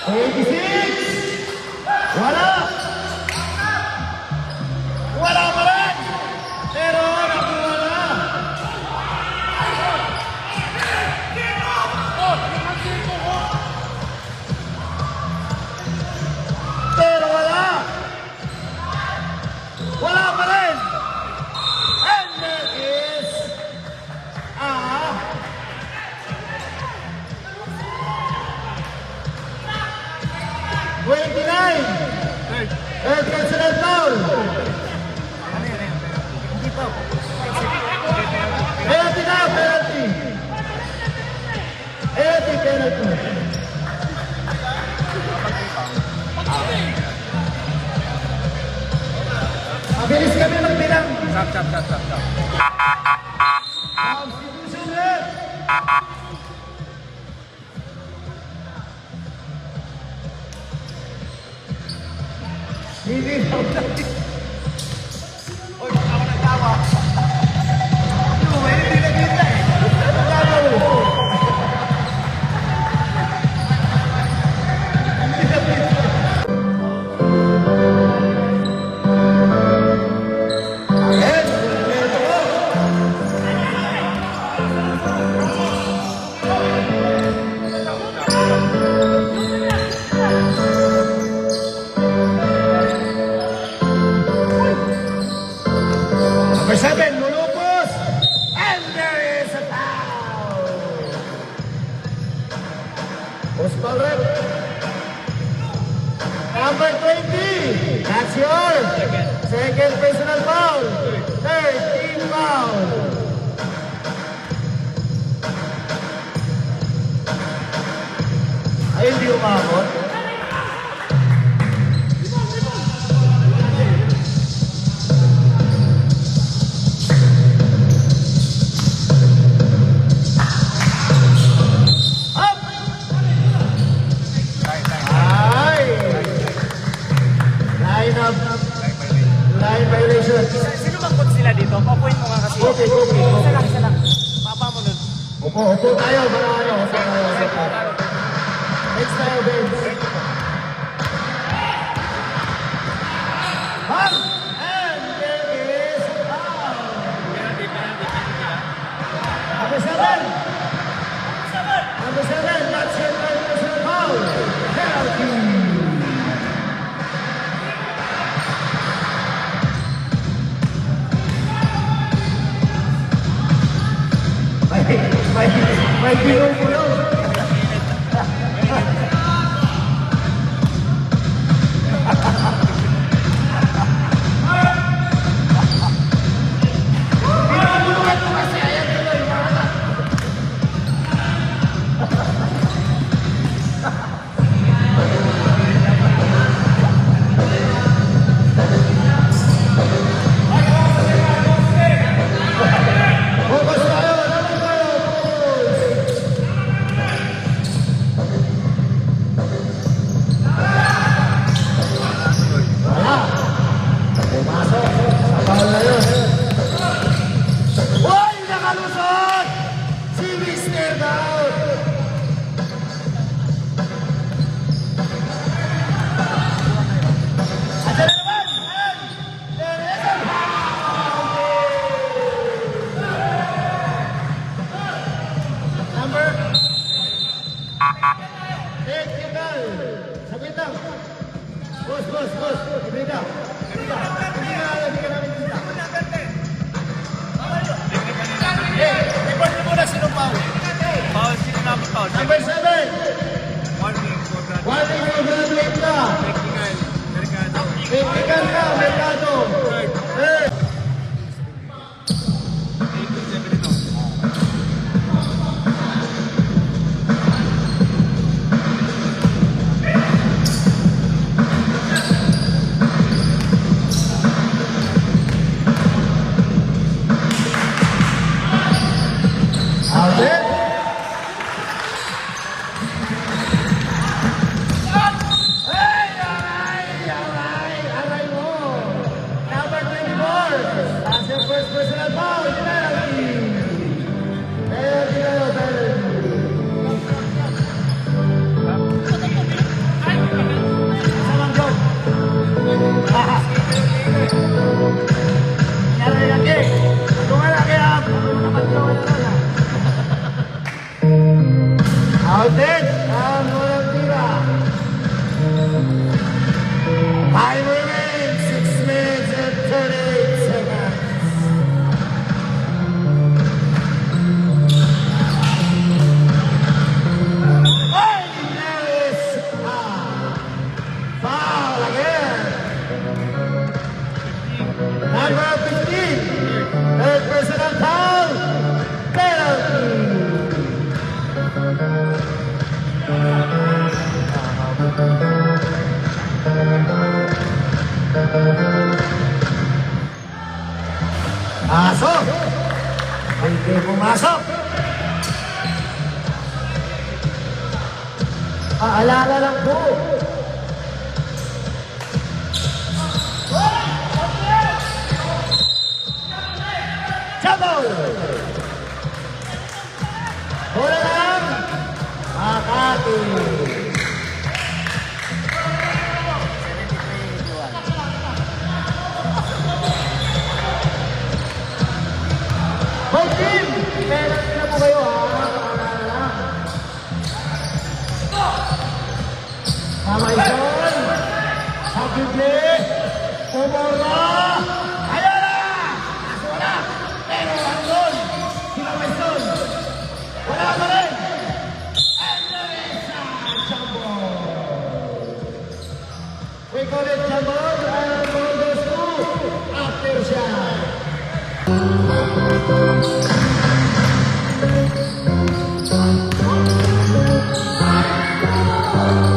86. Wala. Wala pa rin. Pero nakuha na. Pero wala. Wala pa rin. And there is a 29. Third personal foul. Penalty na, penalty. Penalty. Mabilis kami magbilang. Stop. Substitution ulit. Hindi na. Oy, ako nagtawa. Hindi nagkita eh. Nagtawa mo. Number 7, Mulupos. And there is a foul. Post ball rep. Number 20. That's yours. Second personal foul. Third team foul. Ay, hindi umabot. Line violation. Sino bang coach sila dito? Pa-point mo nga kasi. Okay. Isa lang. Papa mo nun. Upo tayo. Upo tayo. Next tayo, Vince. And there is a foul. Kaibigan ko yun. Pinabulukan ko kasi ayan tuloy, mga focus tayo, naman tayo, focus. Wala. Pumasok. Sa bawal na yun. Uy! Nakalusot! Si Mr. Daud! Ayan na naman! Ayan! There is a Number 8, Kigal. Sabit lang. Boss. Ibig ka. Hindi ka namin kita. Report mo muna sino foul. Foul, sino namin foul? Number 7. Warning for that. Warning mo graduate ka. Technical. Mercado. Technical ka, Mercado. Third. 8-7 ito. Alvin. Aray mo. Number 24. That's your first personal foul. Penalty. Penalty. Salang John. Nangyari lagi. Tunga lagi ha. Naman tunga na lang. Outed ang walang tira. Time remains 6 minutes and 38 seconds. Ay! There is a foul again. Number 15. Third personal foul. Penalty. Pasok! Hindi pumasok! Paalala lang po. Jabol! Bola lang! Makati! Home team! Penalty na po kayo ha. Kamaison! Sabible! Pumora! Ayan na! Kaso wala! Pero ang gol! Kamaison! Wala pa rin! And there is a jumbo! We call it jumbo and goal goes to Aftershock!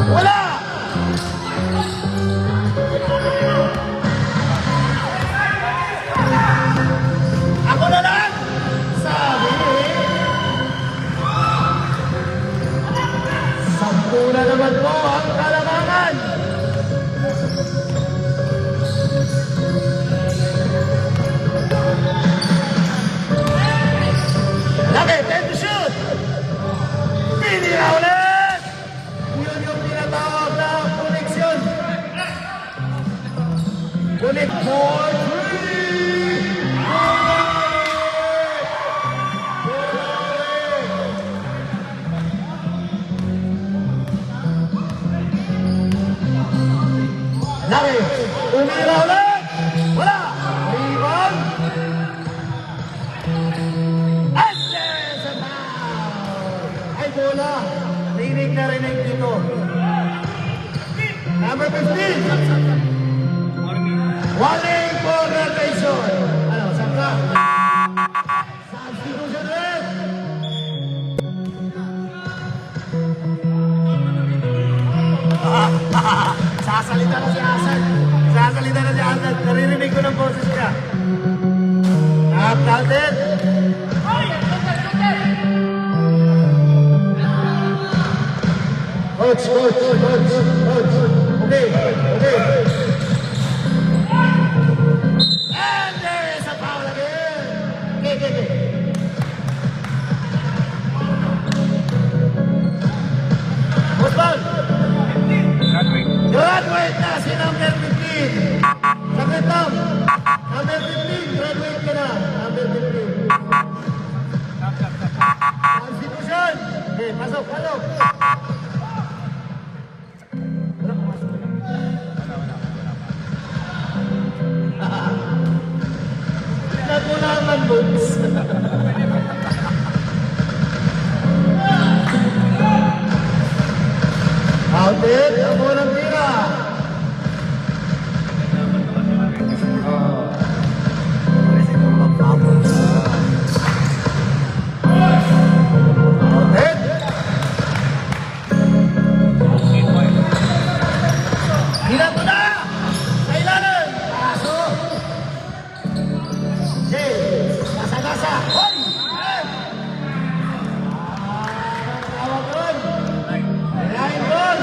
Wala! Ako na lang! Sabi Sampu na naman po ang kalamangan! Lagi, 10 to shoot! Pili na ulit! Yun yung tinatawag na koneksyon. Connect 4-3! Lagi, umira ulit! Wala! Rebound! And there's a foul! Warning for graduation. Ano, sakta? Substitution red. Sasalita na si Asan. Sasalita na si Asan. Naririnig ko ng boses niya. Nakaptalted. Coach. Okay. And there is a foul again. Okay. Osman, graduate na si number 15. Saglit lang. Number 15, graduate ka na. Number 15. Constitution. Okay, pasok. Nagulangan boots. Outed, ang unang tira. Outed. Hinato na! Sa ilalim! Paso! Gasa. Hoy! Tawag doon. Line ball.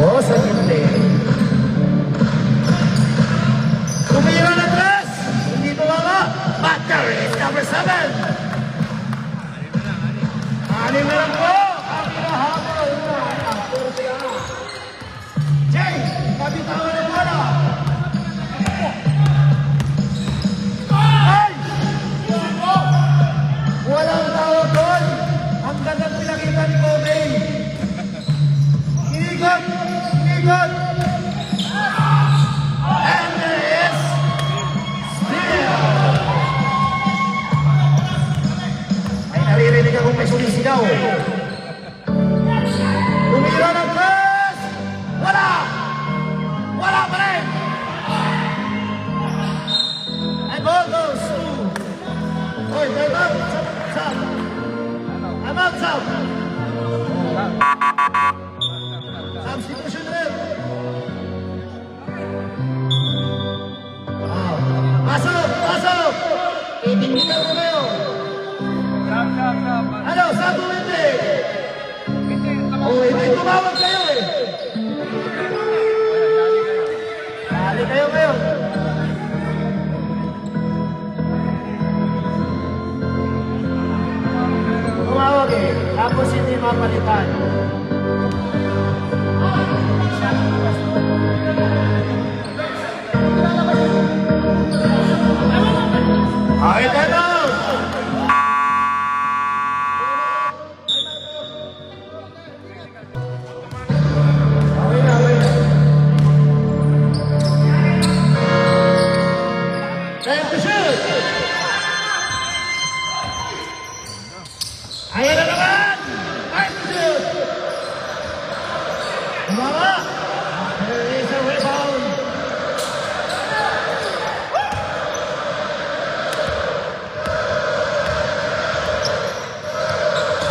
Ako sa hindi. Tumira na tres. Hindi tumama. But there is number 7. Anim na lang po. Ang hinahabol na. Jay, kabitawan na bola. Ay! Walang tawag doon. Ang gandang pinakita ni Kobe. Inigot. And there is steal. Ay, naririnig akong may sumisigaw. Tumira ng press! Wala pa rin! And ball goes to... Oy, time out! Stop! I'm out, stop! Substitution rin! Pasok! Itingitan mo kayo! Ano, sabi mo hindi? Hindi tumawag kayo eh! Dali kayo ngayon! Tumawag eh, tapos hindi mapalitan. Ay, tanong! Time to shoot! Ayan na naman! Time to shoot! Tumama! There is a rebound!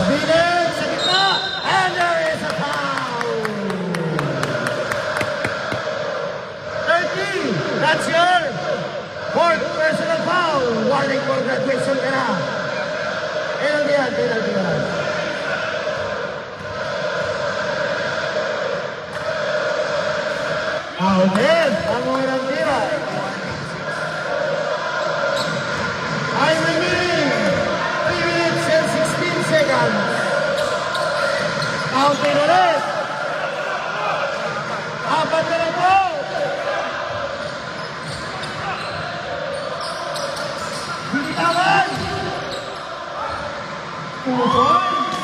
Abinag sa gitna! And there is a foul! 30! That's your fourth personal foul! Warning for graduation ka na! Penalty yan. Outed! Ang unang tira! Ay, remaining 3 minutes and 16 seconds! Outed ulit! Apat na lang po! Binitawan! 2 points!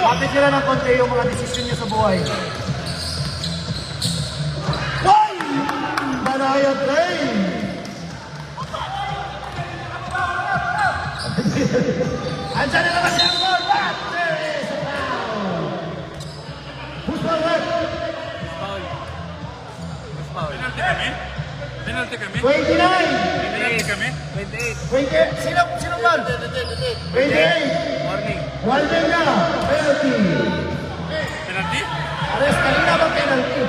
Kapit nila ng konti yung mga desisyon niyo sa buhay. Why? Manaya train! Andiyan na naman si Angkor, but there is a foul! Who's forward? Foul. Penalty kami? Penalty kami? 29! Penalty kami? 20. Sino ba? 28! Warning. Walden na! Penalty! Penalty? Ares, kanina ba penalty?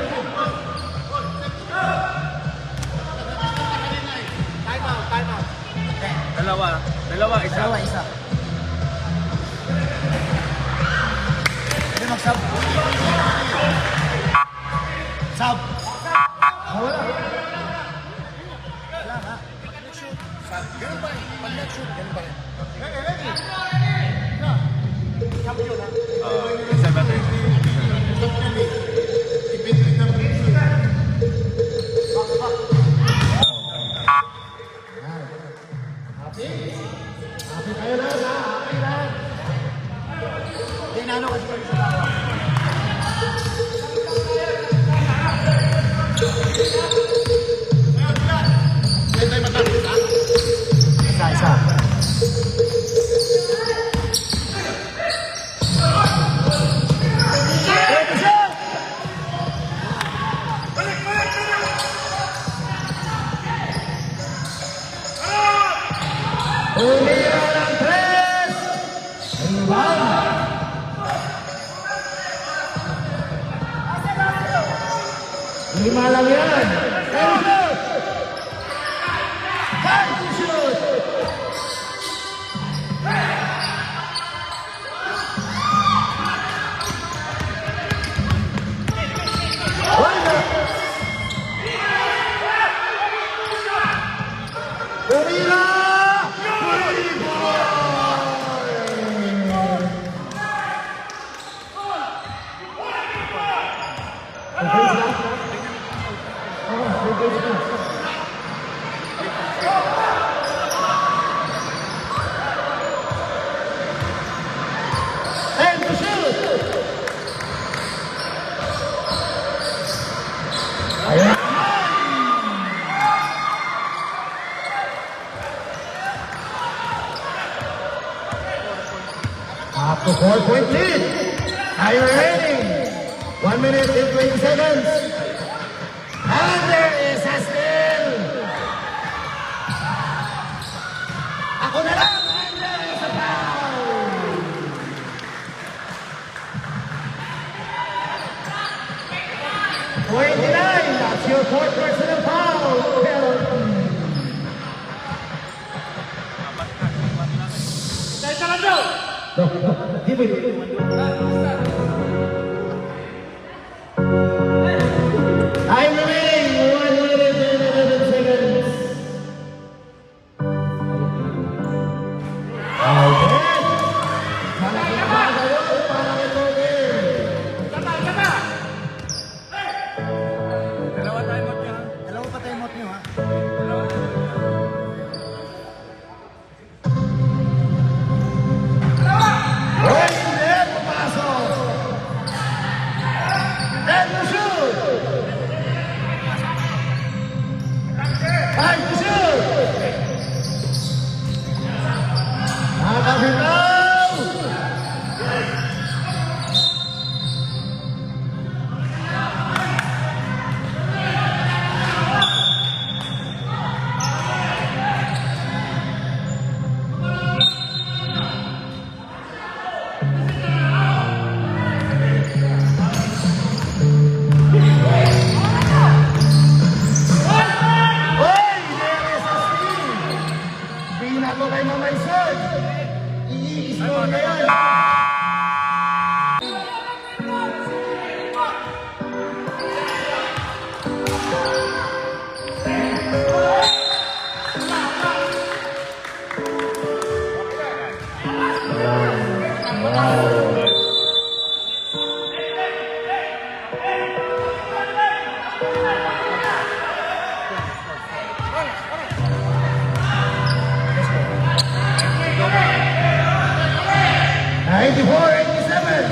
Dalawa, isa. Isa. Pwede mag-sub. Sub. Wala. Isa ba tayo? Happy tayo na sa happy na. Tinano kasi kami sa tao. Isa. Umira ng tres! Rebound! Lima lang yan! Time to shoot! Wala! Umira! And to shoot! Ayan! Up to 4-point lead. Higher rating. 1 minute and 20 seconds. And there is a steal. Ako na lang. And there is a foul. That's your fourth personal foul. Penalty. Give it. Time remaining 1 minute and 11 seconds. Okay. Malaking baga yun para kay Tobin. Dalawa tayo mo dyan. Dalawa pa tayo mot nyo ha. Dalawa tayo mo dyan. Hoy, hindi! Papasok! And to shoot! Time to shoot! Nakakabitaw! Hoy! There is a steal! Binago kay Mamay Sir! I-score na yan!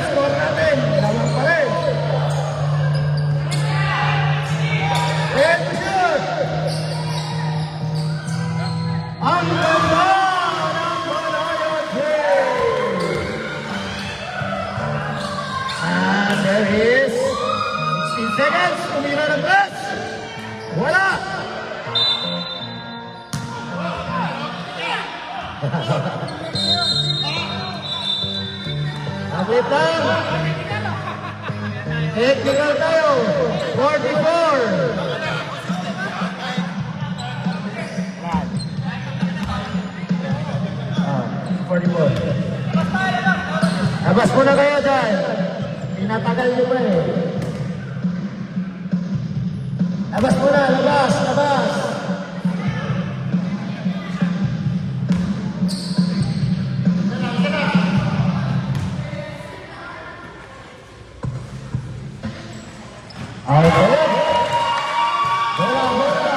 Score Saglit lang. Technical tayo. 44. Yan. 44. Labas muna kayo dyan. Tinatagal nyo pa eh. Labas muna, labas, labas. Okay. Bola, bola.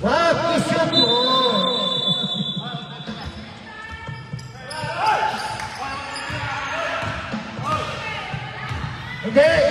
Wag i-shoot mo. Hindi.